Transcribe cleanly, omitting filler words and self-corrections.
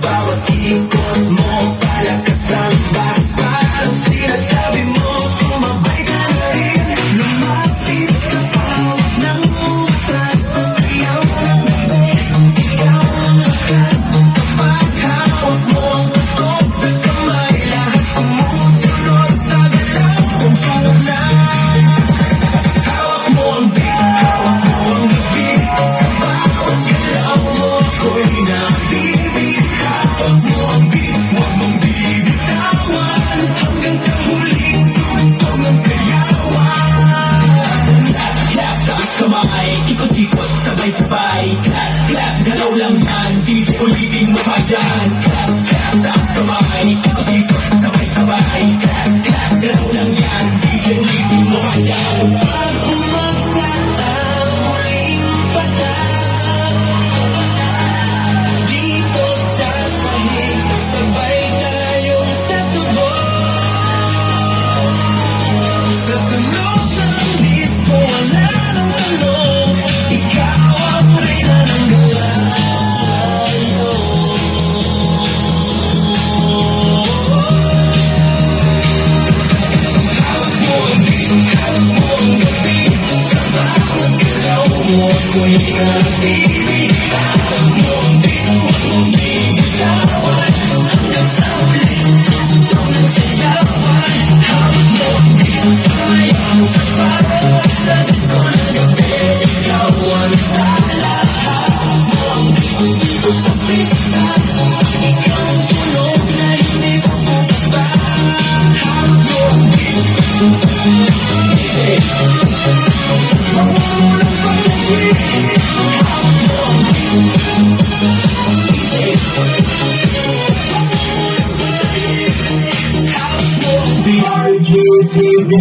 bawat ikot mo, palakasan ba? Parang sinasabi mo, sumabay ka na rin. Lumapit ka pa, huwag nang umatras. Sa sayaw ng gabi, ikaw ang lakas. Kapag hawak mo ang patok sa kamay, lahat sumusunod sa galaw kong tunay. Hawak mo ang beat, hawak mo ang beat. Sa bawat galaw mo, ako'y nabibig. Hawak mo ang beat, huwag mong bibitawan. Hanggang sa huling tugtog ng sayawan. Clap, clap, taas kamay, ikot-ikot, sabay-sabay. Clap, clap, galaw lang yan, DJ ulitin mo pa dyan. Clap, clap, taas kamay, ikot-ikot, sabay-sabay. Clap, clap, galaw lang yan, DJ ulitin mo pa dyan. Pag umagsak ang huling patak, dito sa sahig, sabay tayong sasabog. Sa tunog ng disco, wala nang tanong, ikaw ang reyna ng galaw. Hawak mo ang beat, hawak mo ang beat. Sa bawat galaw mo, ako'y nabibig. Hawak mo ang beat, huwag mong bibitawan. Hanggang sa huling tugtog ng sayawan. Hawak mo ang beat, sumayaw ka pa. Sa disco ng gabi, ikaw ang tala. Hawak mo ang beat dito sa pista. Ikaw ang tunog na hindi bubukas pa. Hawak mo ang beat, mamulang pag-ibig. Hawak mo ang beat, hawak mo ang beat. RGTV.